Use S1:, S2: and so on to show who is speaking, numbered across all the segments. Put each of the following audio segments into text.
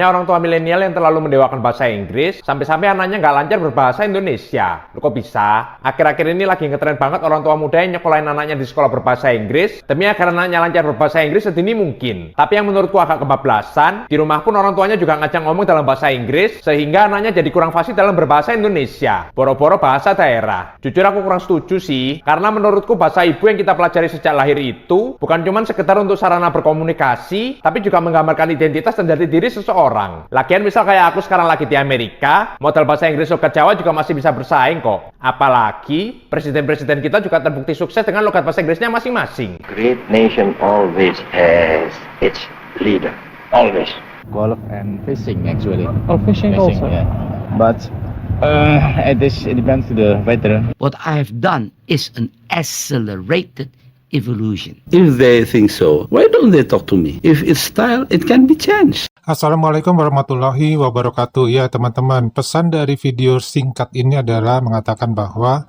S1: banyak orang tua milenial yang terlalu mendewakan bahasa Inggris, sampai-sampai anaknya nggak lancar berbahasa Indonesia. Loh, kok bisa? Akhir-akhir ini lagi ngetren banget orang tua muda yang nyekolahin anaknya di sekolah berbahasa Inggris, demi agar anaknya lancar berbahasa Inggris sedini mungkin. Tapi yang menurutku agak kebablasan, di rumah pun orang tuanya juga ngajak ngomong dalam bahasa Inggris, sehingga anaknya jadi kurang fasih dalam berbahasa Indonesia. Boro-boro bahasa daerah. Jujur aku kurang setuju sih, karena menurutku bahasa ibu yang kita pelajari sejak lahir itu bukan cuma sekedar untuk sarana berkomunikasi, tapi juga menggambarkan identitas dan jati diri seseorang. Lagian misal kayak aku sekarang lagi di Amerika, modal bahasa Inggris logat Jawa juga masih bisa bersaing kok. Apalagi presiden-presiden kita juga terbukti sukses dengan logat bahasa Inggrisnya masing-masing.
S2: Great nation always has its leader. Always.
S3: Golf and fishing actually.
S4: Oh, fishing also.
S3: Yeah. But it depends to the veteran.
S5: What I have done is an accelerated evolution.
S6: If they think so, why don't they talk to me? If it's style, it can be changed.
S7: Assalamualaikum warahmatullahi wabarakatuh. Ya teman-teman, pesan dari video singkat ini adalah mengatakan bahwa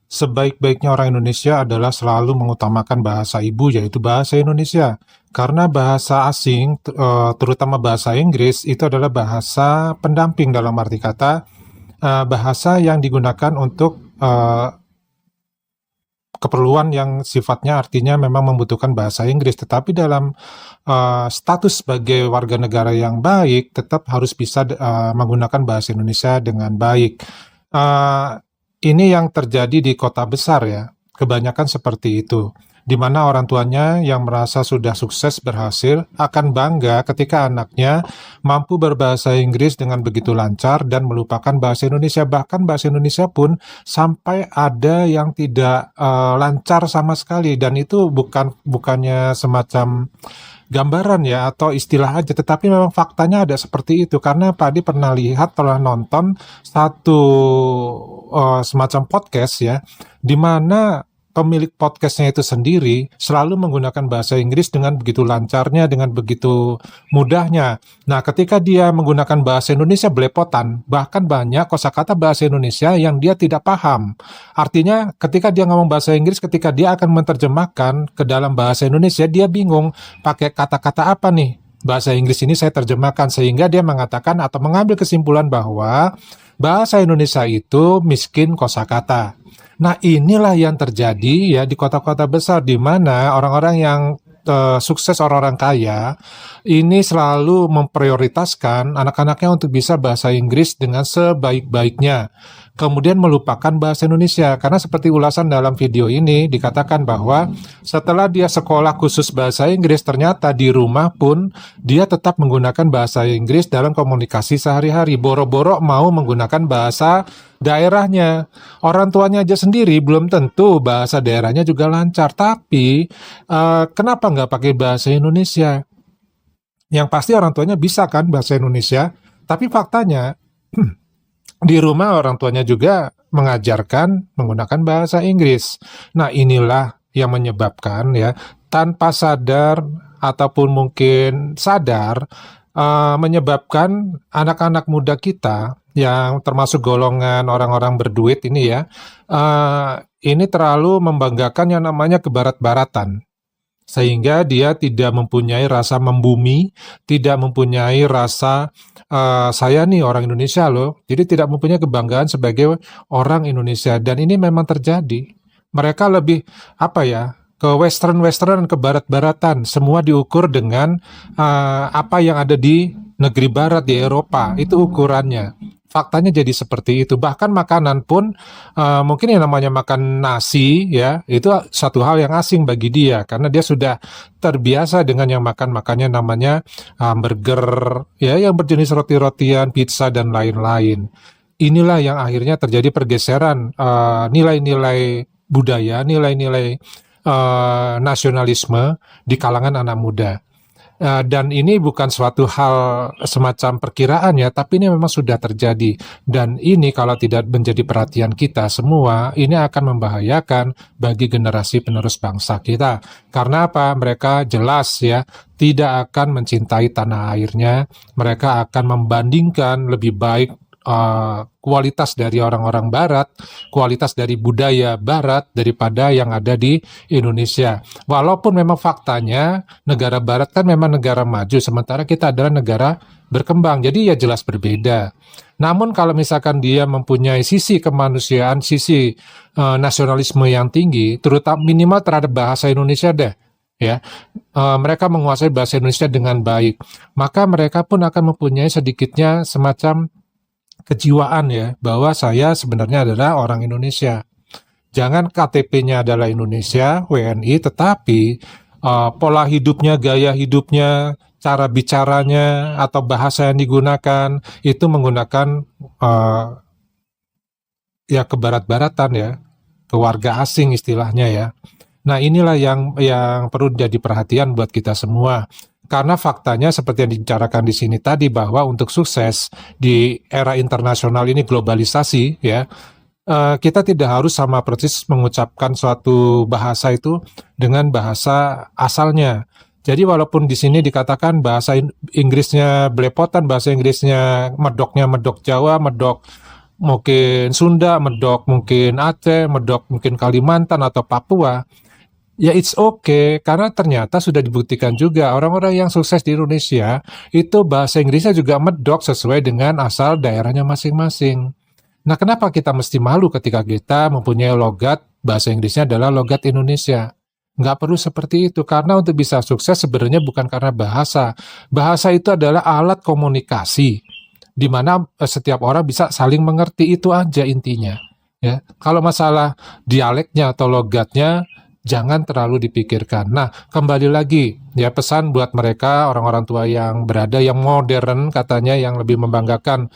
S7: sebaik-baiknya orang Indonesia adalah selalu mengutamakan bahasa ibu, yaitu bahasa Indonesia. Karena bahasa asing, terutama bahasa Inggris, itu adalah bahasa pendamping dalam arti kata, bahasa yang digunakan untuk keperluan yang sifatnya artinya memang membutuhkan bahasa Inggris, tetapi dalam status sebagai warga negara yang baik tetap harus bisa menggunakan bahasa Indonesia dengan baik. Ini yang terjadi di kota besar ya, kebanyakan seperti itu, di mana orang tuanya yang merasa sudah sukses berhasil akan bangga ketika anaknya mampu berbahasa Inggris dengan begitu lancar dan melupakan bahasa Indonesia. Bahkan bahasa Indonesia pun sampai ada yang tidak lancar sama sekali, dan itu bukannya semacam gambaran ya atau istilah aja, tetapi memang faktanya ada seperti itu. Karena Pak Adi pernah nonton satu semacam podcast ya, di mana pemilik podcastnya itu sendiri selalu menggunakan bahasa Inggris dengan begitu lancarnya, dengan begitu mudahnya. Nah, ketika dia menggunakan bahasa Indonesia belepotan, bahkan banyak kosakata bahasa Indonesia yang dia tidak paham. Artinya, ketika dia ngomong bahasa Inggris, ketika dia akan menerjemahkan ke dalam bahasa Indonesia, dia bingung pakai kata-kata apa nih. Bahasa Inggris ini saya terjemahkan, sehingga dia mengatakan atau mengambil kesimpulan bahwa bahasa Indonesia itu miskin kosakata. Nah, inilah yang terjadi ya di kota-kota besar, di mana orang-orang yang sukses, orang-orang kaya ini selalu memprioritaskan anak-anaknya untuk bisa bahasa Inggris dengan sebaik-baiknya, kemudian melupakan bahasa Indonesia. Karena seperti ulasan dalam video ini dikatakan bahwa setelah dia sekolah khusus bahasa Inggris, ternyata di rumah pun dia tetap menggunakan bahasa Inggris dalam komunikasi sehari-hari. Boro-boro mau menggunakan bahasa daerahnya. Orang tuanya aja sendiri belum tentu bahasa daerahnya juga lancar. Tapi kenapa nggak pakai bahasa Indonesia? Yang pasti orang tuanya bisa kan bahasa Indonesia. Tapi faktanya di rumah orang tuanya juga mengajarkan menggunakan bahasa Inggris. Nah, inilah yang menyebabkan ya, tanpa sadar ataupun mungkin sadar, menyebabkan anak-anak muda kita yang termasuk golongan orang-orang berduit ini ya, ini terlalu membanggakan yang namanya kebarat-baratan. Sehingga dia tidak mempunyai rasa membumi, tidak mempunyai rasa saya nih orang Indonesia loh. Jadi tidak mempunyai kebanggaan sebagai orang Indonesia. Dan ini memang terjadi. Mereka lebih ke western, ke barat-baratan. Semua diukur dengan apa yang ada di negeri barat, di Eropa. Itu ukurannya. Faktanya jadi seperti itu. Bahkan makanan pun mungkin yang namanya makan nasi ya, itu satu hal yang asing bagi dia, karena dia sudah terbiasa dengan yang makannya namanya hamburger ya, yang berjenis roti-rotian, pizza dan lain-lain. Inilah yang akhirnya terjadi pergeseran nilai-nilai budaya, nilai-nilai nasionalisme di kalangan anak muda. Dan ini bukan suatu hal semacam perkiraan ya, tapi ini memang sudah terjadi. Dan ini kalau tidak menjadi perhatian kita semua, ini akan membahayakan bagi generasi penerus bangsa kita. Karena apa? Mereka jelas ya, tidak akan mencintai tanah airnya. Mereka akan membandingkan lebih baik kualitas dari orang-orang Barat, kualitas dari budaya Barat daripada yang ada di Indonesia. Walaupun memang faktanya negara Barat kan memang negara maju, sementara kita adalah negara berkembang, jadi ya jelas berbeda. Namun kalau misalkan dia mempunyai sisi kemanusiaan, sisi nasionalisme yang tinggi, terutama minimal terhadap bahasa Indonesia deh, ya, mereka menguasai bahasa Indonesia dengan baik, maka mereka pun akan mempunyai sedikitnya semacam kejiwaan ya, bahwa saya sebenarnya adalah orang Indonesia. Jangan KTP-nya adalah Indonesia, WNI, tetapi pola hidupnya, gaya hidupnya, cara bicaranya, atau bahasa yang digunakan, itu menggunakan ya kebarat-baratan ya, ke warga asing istilahnya ya. Nah inilah yang perlu jadi perhatian buat kita semua. Karena faktanya seperti yang dibicarakan di sini tadi, bahwa untuk sukses di era internasional ini, globalisasi ya, kita tidak harus sama persis mengucapkan suatu bahasa itu dengan bahasa asalnya. Jadi walaupun di sini dikatakan bahasa Inggrisnya belepotan, bahasa Inggrisnya medoknya medok Jawa, medok mungkin Sunda, medok mungkin Aceh, medok mungkin Kalimantan atau Papua, ya it's okay, karena ternyata sudah dibuktikan juga orang-orang yang sukses di Indonesia itu bahasa Inggrisnya juga medok sesuai dengan asal daerahnya masing-masing. Nah, kenapa kita mesti malu ketika kita mempunyai logat bahasa Inggrisnya adalah logat Indonesia? Nggak perlu seperti itu, karena untuk bisa sukses sebenarnya bukan karena bahasa. Bahasa itu adalah alat komunikasi, di mana setiap orang bisa saling mengerti, itu aja intinya. Ya, kalau masalah dialeknya atau logatnya, jangan terlalu dipikirkan. Nah, kembali lagi, ya pesan buat mereka, orang-orang tua yang berada, yang modern katanya, yang lebih membanggakan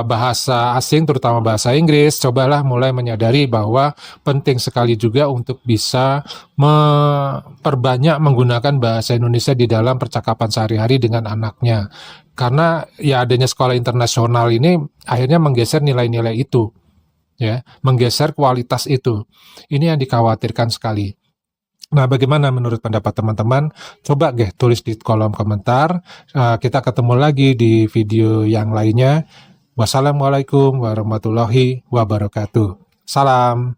S7: bahasa asing, terutama bahasa Inggris, cobalah mulai menyadari bahwa penting sekali juga untuk bisa memperbanyak menggunakan bahasa Indonesia di dalam percakapan sehari-hari dengan anaknya. Karena ya adanya sekolah internasional ini akhirnya menggeser nilai-nilai itu. Ya, menggeser kualitas itu. Ini yang dikhawatirkan sekali. Nah, bagaimana menurut pendapat teman-teman? Coba tulis di kolom komentar. Kita ketemu lagi di video yang lainnya. Wassalamualaikum warahmatullahi wabarakatuh. Salam.